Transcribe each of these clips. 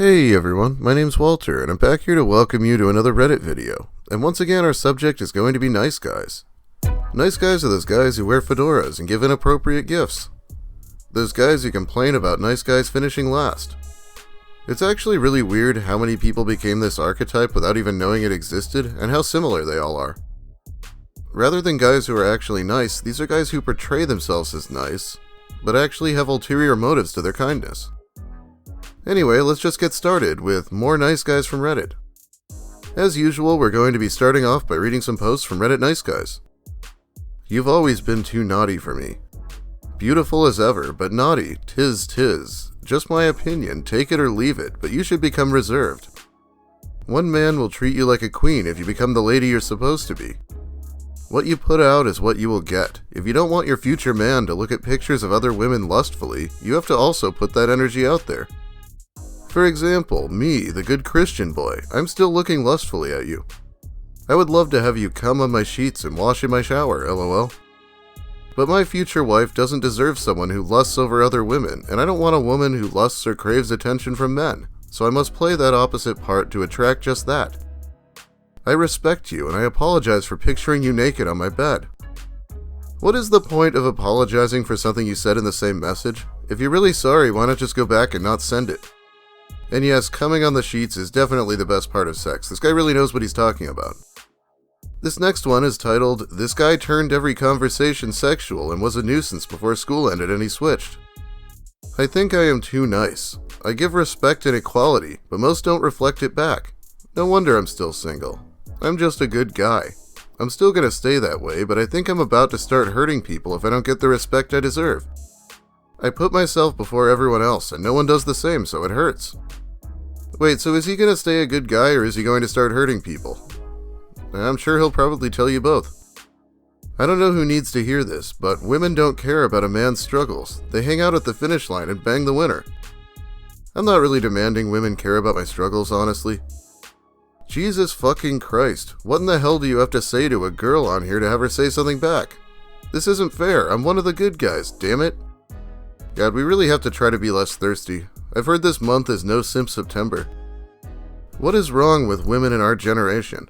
Hey everyone, my name's Walter, and I'm back here to welcome you to another Reddit video. And once again, our subject is going to be nice guys. Nice guys are those guys who wear fedoras and give inappropriate gifts. Those guys who complain about nice guys finishing last. It's actually really weird how many people became this archetype without even knowing it existed, and how similar they all are. Rather than guys who are actually nice, these are guys who portray themselves as nice, but actually have ulterior motives to their kindness. Anyway, let's just get started with more nice guys from Reddit. As usual, we're going to be starting off by reading some posts from Reddit Nice Guys. You've always been too naughty for me. Beautiful as ever, but naughty, tis. Just my opinion, take it or leave it, but you should become reserved. One man will treat you like a queen if you become the lady you're supposed to be. What you put out is what you will get. If you don't want your future man to look at pictures of other women lustfully, you have to also put that energy out there. For example, me, the good Christian boy, I'm still looking lustfully at you. I would love to have you come on my sheets and wash in my shower, lol. But my future wife doesn't deserve someone who lusts over other women, and I don't want a woman who lusts or craves attention from men, so I must play that opposite part to attract just that. I respect you, and I apologize for picturing you naked on my bed. What is the point of apologizing for something you said in the same message? If you're really sorry, why not just go back and not send it? And yes, coming on the sheets is definitely the best part of sex. This guy really knows what he's talking about. This next one is titled, "This guy turned every conversation sexual and was a nuisance before school ended and he switched." I think I am too nice. I give respect and equality, but most don't reflect it back. No wonder I'm still single. I'm just a good guy. I'm still gonna stay that way, but I think I'm about to start hurting people if I don't get the respect I deserve. I put myself before everyone else, and no one does the same, so it hurts. Wait, so is he gonna stay a good guy, or is he going to start hurting people? I'm sure he'll probably tell you both. I don't know who needs to hear this, but women don't care about a man's struggles. They hang out at the finish line and bang the winner. I'm not really demanding women care about my struggles, honestly. Jesus fucking Christ, what in the hell do you have to say to a girl on here to have her say something back? This isn't fair, I'm one of the good guys, damn it. God, we really have to try to be less thirsty. I've heard this month is No Simp September. What is wrong with women in our generation?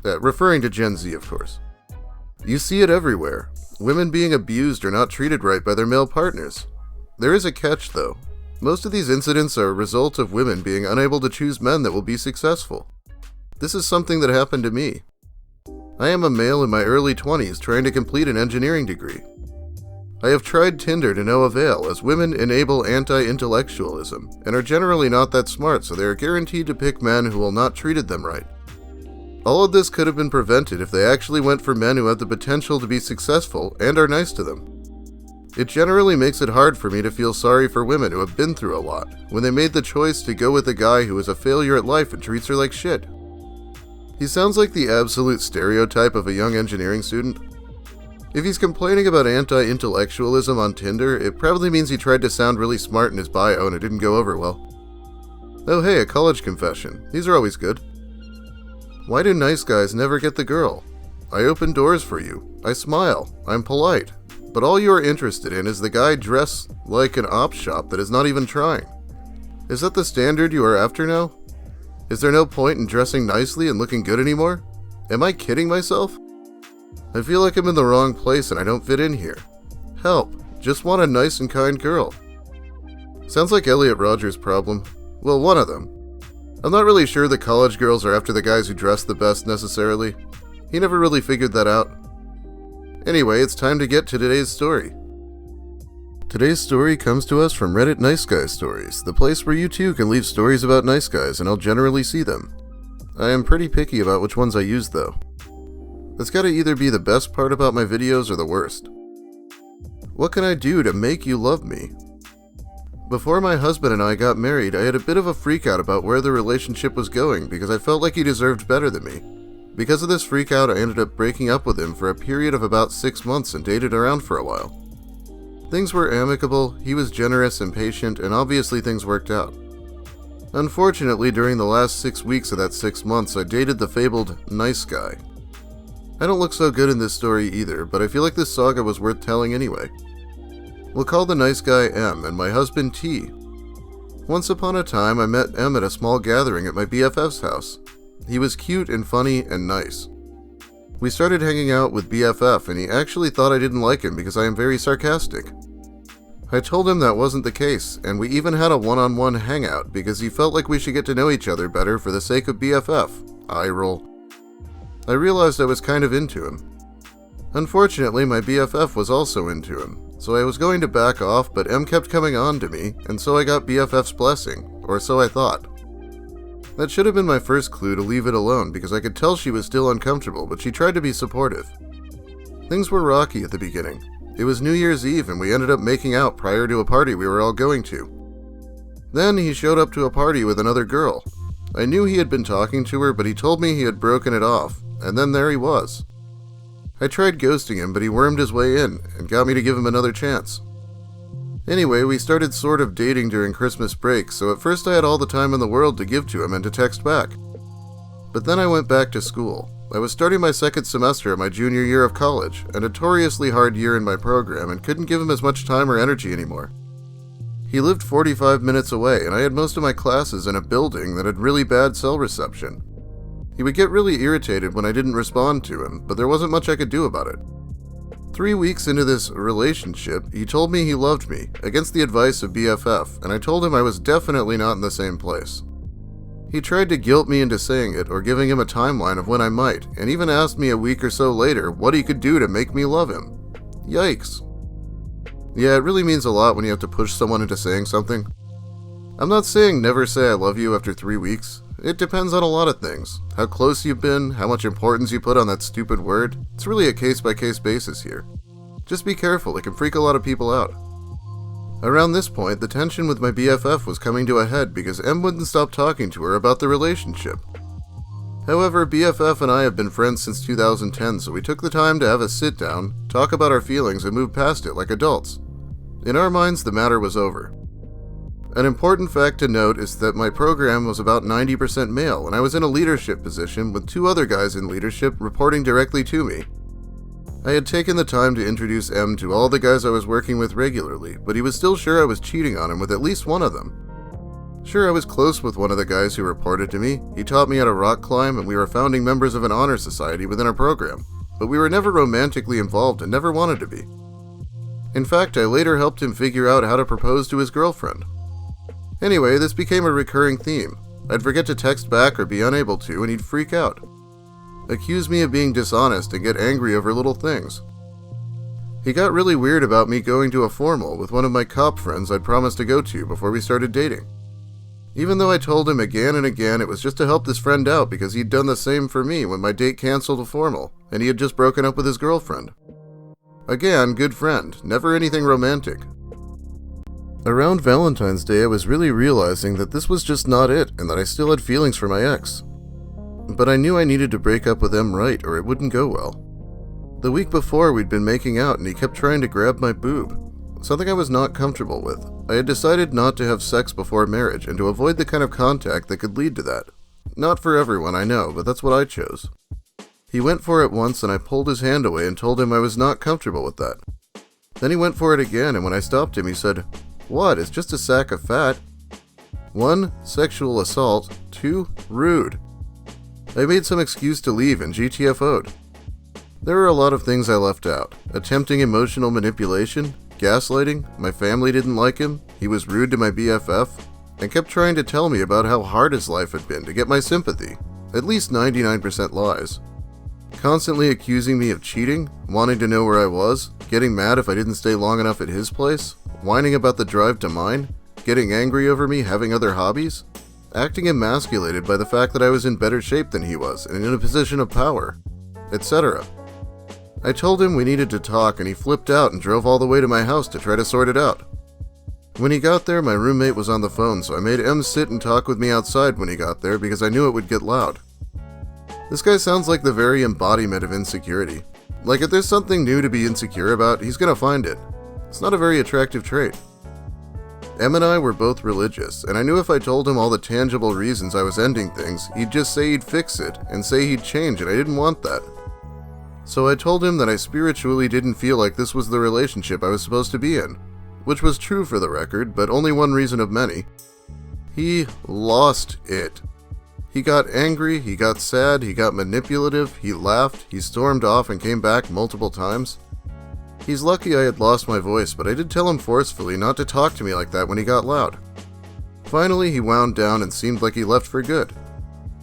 Referring to Gen Z, of course. You see it everywhere. Women being abused or not treated right by their male partners. There is a catch, though. Most of these incidents are a result of women being unable to choose men that will be successful. This is something that happened to me. I am a male in my early 20s trying to complete an engineering degree. I have tried Tinder to no avail, as women enable anti-intellectualism, and are generally not that smart, so they are guaranteed to pick men who will not treated them right. All of this could have been prevented if they actually went for men who have the potential to be successful and are nice to them. It generally makes it hard for me to feel sorry for women who have been through a lot, when they made the choice to go with a guy who is a failure at life and treats her like shit. He sounds like the absolute stereotype of a young engineering student. If he's complaining about anti-intellectualism on Tinder, it probably means he tried to sound really smart in his bio and it didn't go over well. Oh hey, a college confession. These are always good. Why do nice guys never get the girl? I open doors for you. I smile. I'm polite. But all you are interested in is the guy dressed like an op shop that is not even trying. Is that the standard you are after now? Is there no point in dressing nicely and looking good anymore? Am I kidding myself? I feel like I'm in the wrong place and I don't fit in here. Help. Just want a nice and kind girl. Sounds like Elliot Rodger's problem. Well, one of them. I'm not really sure that college girls are after the guys who dress the best necessarily. He never really figured that out. Anyway, it's time to get to today's story. Today's story comes to us from Reddit Nice Guys Stories, the place where you too can leave stories about nice guys and I'll generally see them. I am pretty picky about which ones I use though. It's gotta either be the best part about my videos or the worst. What can I do to make you love me? Before my husband and I got married, I had a bit of a freak out about where the relationship was going because I felt like he deserved better than me. Because of this freak out, I ended up breaking up with him for a period of about 6 months and dated around for a while. Things were amicable, he was generous and patient, and obviously things worked out. Unfortunately, during the last 6 weeks of that 6 months, I dated the fabled nice guy. I don't look so good in this story either, but I feel like this saga was worth telling anyway. We'll call the nice guy M and my husband T. Once upon a time, I met M at a small gathering at my BFF's house. He was cute and funny and nice. We started hanging out with BFF, and he actually thought I didn't like him because I am very sarcastic. I told him that wasn't the case, and we even had a one-on-one hangout because he felt like we should get to know each other better for the sake of BFF. Eye roll. I realized I was kind of into him. Unfortunately, my BFF was also into him, so I was going to back off, but M kept coming on to me, and so I got BFF's blessing, or so I thought. That should have been my first clue to leave it alone because I could tell she was still uncomfortable, but she tried to be supportive. Things were rocky at the beginning. It was New Year's Eve and we ended up making out prior to a party we were all going to. Then he showed up to a party with another girl. I knew he had been talking to her, but he told me he had broken it off, and then there he was. I tried ghosting him, but he wormed his way in and got me to give him another chance. Anyway, we started sort of dating during Christmas break, so at first I had all the time in the world to give to him and to text back. But then I went back to school. I was starting my second semester of my junior year of college, a notoriously hard year in my program, and couldn't give him as much time or energy anymore. He lived 45 minutes away, and I had most of my classes in a building that had really bad cell reception. He would get really irritated when I didn't respond to him, but there wasn't much I could do about it. 3 weeks into this relationship, he told me he loved me, against the advice of BFF, and I told him I was definitely not in the same place. He tried to guilt me into saying it, or giving him a timeline of when I might, and even asked me a week or so later what he could do to make me love him. Yikes. Yeah, it really means a lot when you have to push someone into saying something. I'm not saying never say I love you after 3 weeks. It depends on a lot of things. How close you've been, how much importance you put on that stupid word. It's really a case-by-case basis here. Just be careful, it can freak a lot of people out. Around this point, the tension with my BFF was coming to a head because M wouldn't stop talking to her about the relationship. However, BFF and I have been friends since 2010, so we took the time to have a sit-down, talk about our feelings, and move past it like adults. In our minds, the matter was over. An important fact to note is that my program was about 90% male, and I was in a leadership position with 2 other guys in leadership reporting directly to me. I had taken the time to introduce M to all the guys I was working with regularly, but he was still sure I was cheating on him with at least one of them. Sure, I was close with one of the guys who reported to me. He taught me how to rock climb, and we were founding members of an honor society within our program, but we were never romantically involved and never wanted to be. In fact, I later helped him figure out how to propose to his girlfriend. Anyway, this became a recurring theme. I'd forget to text back or be unable to, and he'd freak out. Accuse me of being dishonest and get angry over little things. He got really weird about me going to a formal with one of my cop friends I'd promised to go to before we started dating. Even though I told him again and again it was just to help this friend out because he'd done the same for me when my date canceled a formal, and he had just broken up with his girlfriend. Again, good friend, never anything romantic. Around Valentine's Day, I was really realizing that this was just not it, and that I still had feelings for my ex. But I knew I needed to break up with him right, or it wouldn't go well. The week before, we'd been making out, and he kept trying to grab my boob, something I was not comfortable with. I had decided not to have sex before marriage, and to avoid the kind of contact that could lead to that. Not for everyone, I know, but that's what I chose. He went for it once, and I pulled his hand away and told him I was not comfortable with that. Then he went for it again, and when I stopped him, he said, "What? It's just a sack of fat." 1. Sexual assault. 2. Rude. I made some excuse to leave and GTFO'd. There were a lot of things I left out. Attempting emotional manipulation, gaslighting, my family didn't like him, he was rude to my BFF, and kept trying to tell me about how hard his life had been to get my sympathy. At least 99% lies. Constantly accusing me of cheating, wanting to know where I was, getting mad if I didn't stay long enough at his place, whining about the drive to mine, getting angry over me having other hobbies, acting emasculated by the fact that I was in better shape than he was and in a position of power, etc. I told him we needed to talk, and he flipped out and drove all the way to my house to try to sort it out. When he got there, my roommate was on the phone, so I made M sit and talk with me outside when he got there because I knew it would get loud. This guy sounds like the very embodiment of insecurity. Like if there's something new to be insecure about, he's gonna find it. It's not a very attractive trait. M and I were both religious, and I knew if I told him all the tangible reasons I was ending things, he'd just say he'd fix it and say he'd change, and I didn't want that. So I told him that I spiritually didn't feel like this was the relationship I was supposed to be in. which was true for the record, but only one reason of many. He lost it. He got angry, he got sad, he got manipulative, he laughed, he stormed off and came back multiple times. He's lucky I had lost my voice, but I did tell him forcefully not to talk to me like that when he got loud. Finally, he wound down and seemed like he left for good.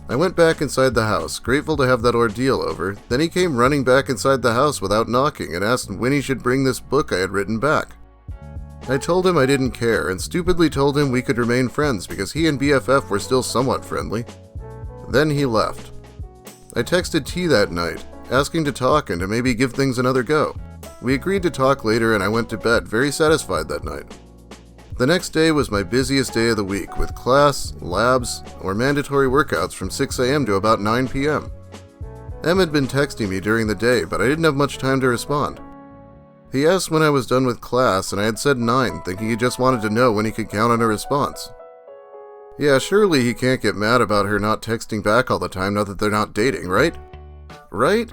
I went back inside the house, grateful to have that ordeal over. Then he came running back inside the house without knocking and asked when he should bring this book I had written back. I told him I didn't care and stupidly told him we could remain friends because he and BFF were still somewhat friendly. Then he left. I texted T that night, asking to talk and to maybe give things another go. We agreed to talk later and I went to bed, very satisfied that night. The next day was my busiest day of the week, with class, labs, or mandatory workouts from 6 a.m. to about 9 p.m. M had been texting me during the day, but I didn't have much time to respond. He asked when I was done with class, and I had said 9, thinking he just wanted to know when he could count on a response. Yeah, surely he can't get mad about her not texting back all the time now that they're not dating, right? Right?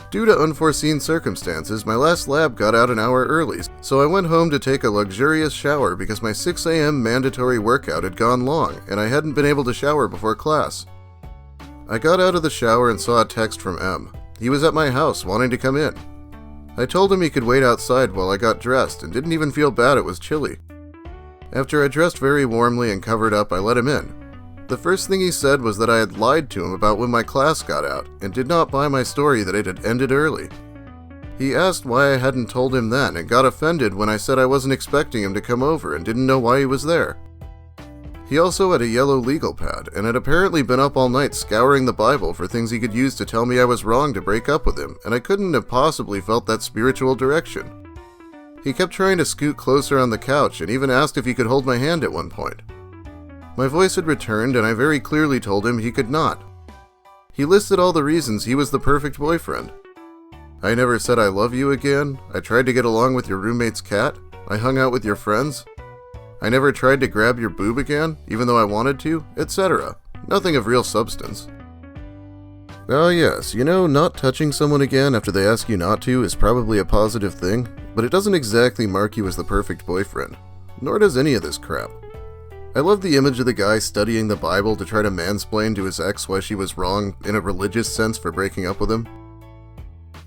Due to unforeseen circumstances, my last lab got out an hour early, so I went home to take a luxurious shower because my 6 a.m. mandatory workout had gone long, and I hadn't been able to shower before class. I got out of the shower and saw a text from M. He was at my house, wanting to come in. I told him he could wait outside while I got dressed, and didn't even feel bad it was chilly. After I dressed very warmly and covered up, I let him in. The first thing he said was that I had lied to him about when my class got out, and did not buy my story that it had ended early. He asked why I hadn't told him then, and got offended when I said I wasn't expecting him to come over and didn't know why he was there. He also had a yellow legal pad, and had apparently been up all night scouring the Bible for things he could use to tell me I was wrong to break up with him, and I couldn't have possibly felt that spiritual direction. He kept trying to scoot closer on the couch, and even asked if he could hold my hand at one point. My voice had returned, and I very clearly told him he could not. He listed all the reasons he was the perfect boyfriend. I never said I love you again. I tried to get along with your roommate's cat. I hung out with your friends. I never tried to grab your boob again, even though I wanted to, etc. Nothing of real substance. Oh yes, not touching someone again after they ask you not to is probably a positive thing, but it doesn't exactly mark you as the perfect boyfriend. Nor does any of this crap. I love the image of the guy studying the Bible to try to mansplain to his ex why she was wrong in a religious sense for breaking up with him.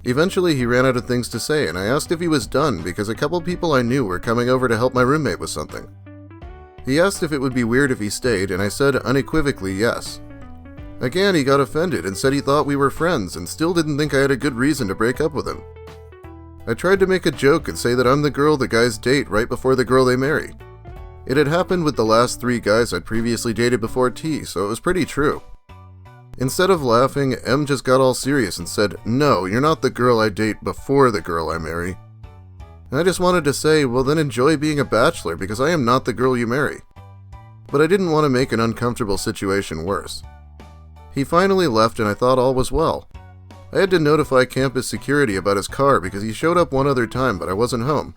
Eventually he ran out of things to say, and I asked if he was done because a couple people I knew were coming over to help my roommate with something. He asked if it would be weird if he stayed, and I said unequivocally yes. Again, he got offended and said he thought we were friends and still didn't think I had a good reason to break up with him. I tried to make a joke and say that I'm the girl the guys date right before the girl they marry. It had happened with the last 3 guys I'd previously dated before T, so it was pretty true. Instead of laughing, M just got all serious and said, "No, you're not the girl I date before the girl I marry." And I just wanted to say, well then enjoy being a bachelor because I am not the girl you marry. But I didn't want to make an uncomfortable situation worse. He finally left and I thought all was well. I had to notify campus security about his car because he showed up one other time but I wasn't home.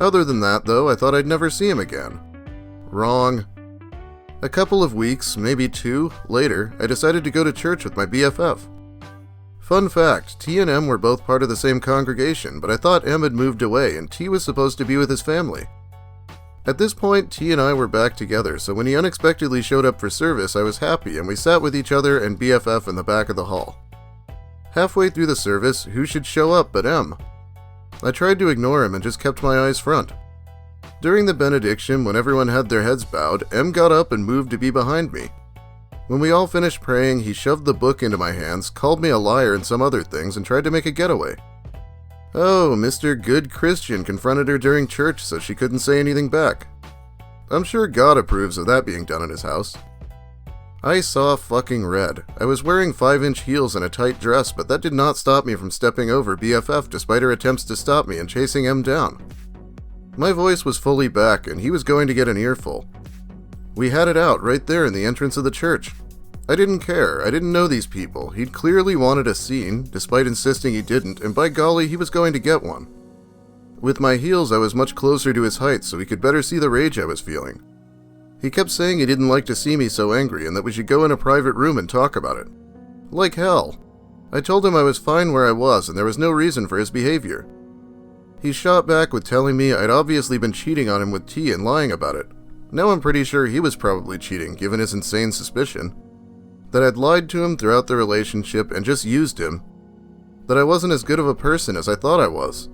Other than that though, I thought I'd never see him again. Wrong. A couple of weeks, maybe 2, later, I decided to go to church with my BFF. Fun fact, T and M were both part of the same congregation, but I thought M had moved away and T was supposed to be with his family. At this point, T and I were back together, so when he unexpectedly showed up for service, I was happy and we sat with each other and BFF in the back of the hall. Halfway through the service, who should show up but M? I tried to ignore him and just kept my eyes front. During the benediction, when everyone had their heads bowed, M got up and moved to be behind me. When we all finished praying, he shoved the book into my hands, called me a liar and some other things, and tried to make a getaway. Oh, Mr. Good Christian confronted her during church so she couldn't say anything back. I'm sure God approves of that being done in his house. I saw fucking red. I was wearing 5-inch heels and a tight dress, but that did not stop me from stepping over BFF despite her attempts to stop me and chasing M down. My voice was fully back and he was going to get an earful. We had it out right there in the entrance of the church. I didn't care. I didn't know these people. He'd clearly wanted a scene, despite insisting he didn't, and by golly, he was going to get one. With my heels, I was much closer to his height so he could better see the rage I was feeling. He kept saying he didn't like to see me so angry and that we should go in a private room and talk about it. Like hell. I told him I was fine where I was and there was no reason for his behavior. He shot back with telling me I'd obviously been cheating on him with T and lying about it. Now I'm pretty sure he was probably cheating, given his insane suspicion. That I'd lied to him throughout the relationship and just used him. That I wasn't as good of a person as I thought I was.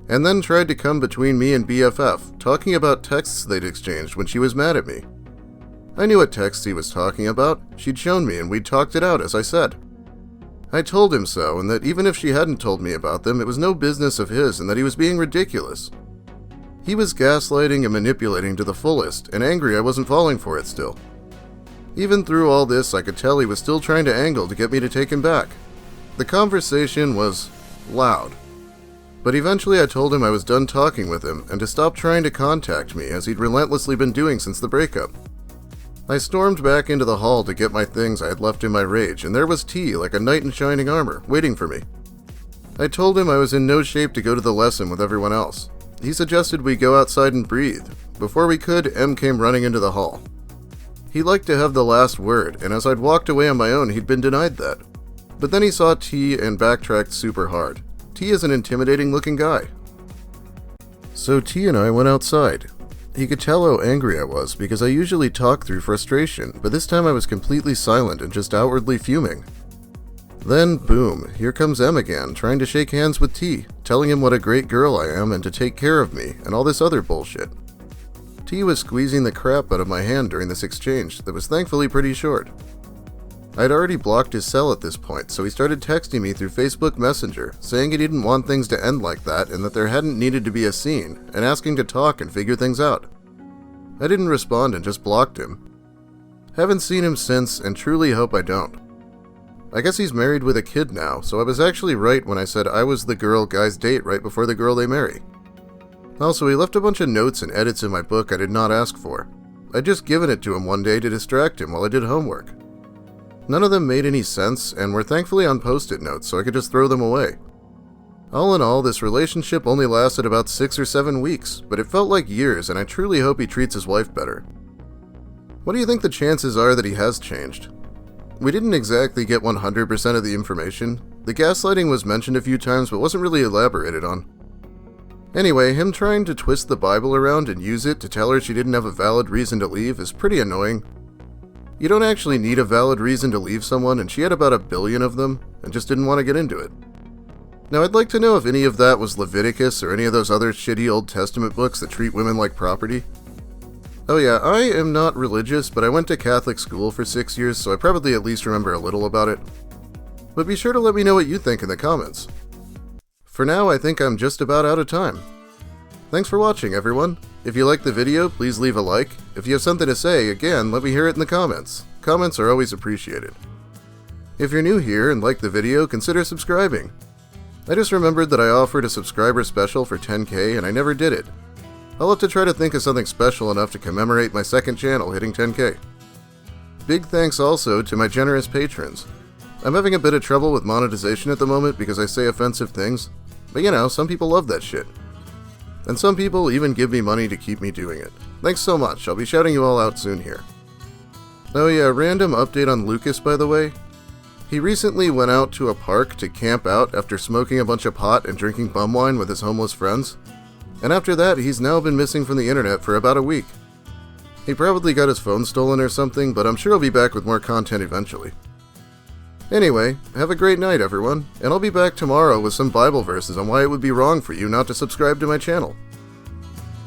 And then tried to come between me and BFF, talking about texts they'd exchanged when she was mad at me. I knew what texts he was talking about. She'd shown me and we'd talked it out, as I said. I told him so, and that even if she hadn't told me about them, it was no business of his and that he was being ridiculous. He was gaslighting and manipulating to the fullest, and angry I wasn't falling for it still. Even through all this, I could tell he was still trying to angle to get me to take him back. The conversation was loud. But eventually I told him I was done talking with him and to stop trying to contact me, as he'd relentlessly been doing since the breakup. I stormed back into the hall to get my things I had left in my rage, and there was T, like a knight in shining armor, waiting for me. I told him I was in no shape to go to the lesson with everyone else. He suggested we go outside and breathe. Before we could, M came running into the hall. He liked to have the last word, and as I'd walked away on my own, he'd been denied that. But then he saw T and backtracked super hard. T is an intimidating-looking guy. So T and I went outside. He could tell how angry I was, because I usually talk through frustration, but this time I was completely silent and just outwardly fuming. Then, boom, here comes M again, trying to shake hands with T, telling him what a great girl I am and to take care of me, and all this other bullshit. T was squeezing the crap out of my hand during this exchange that was thankfully pretty short. I'd already blocked his cell at this point, so he started texting me through Facebook Messenger, saying he didn't want things to end like that and that there hadn't needed to be a scene, and asking to talk and figure things out. I didn't respond and just blocked him. Haven't seen him since, and truly hope I don't. I guess he's married with a kid now, so I was actually right when I said I was the girl guys date right before the girl they marry. Also, he left a bunch of notes and edits in my book I did not ask for. I'd just given it to him one day to distract him while I did homework. None of them made any sense, and were thankfully on post-it notes, so I could just throw them away. All in all, this relationship only lasted about 6 or 7 weeks, but it felt like years, and I truly hope he treats his wife better. What do you think the chances are that he has changed? We didn't exactly get 100% of the information. The gaslighting was mentioned a few times, but wasn't really elaborated on. Anyway, him trying to twist the Bible around and use it to tell her she didn't have a valid reason to leave is pretty annoying. You don't actually need a valid reason to leave someone, and she had about 1 billion of them, and just didn't want to get into it. Now, I'd like to know if any of that was Leviticus or any of those other shitty Old Testament books that treat women like property. Oh yeah, I am not religious, but I went to Catholic school for 6 years, so I probably at least remember a little about it. But be sure to let me know what you think in the comments. For now, I think I'm just about out of time. Thanks for watching, everyone. If you liked the video, please leave a like. If you have something to say, again, let me hear it in the comments. Comments are always appreciated. If you're new here and like the video, consider subscribing. I just remembered that I offered a subscriber special for 10K and I never did it. I'll have to try to think of something special enough to commemorate my second channel hitting 10K. Big thanks also to my generous patrons. I'm having a bit of trouble with monetization at the moment because I say offensive things, but you know, some people love that shit. And some people even give me money to keep me doing it. Thanks so much, I'll be shouting you all out soon here. Oh yeah, random update on Lucas by the way. He recently went out to a park to camp out after smoking a bunch of pot and drinking bum wine with his homeless friends. And after that, he's now been missing from the internet for about a week. He probably got his phone stolen or something, but I'm sure he'll be back with more content eventually. Anyway, have a great night everyone, and I'll be back tomorrow with some Bible verses on why it would be wrong for you not to subscribe to my channel.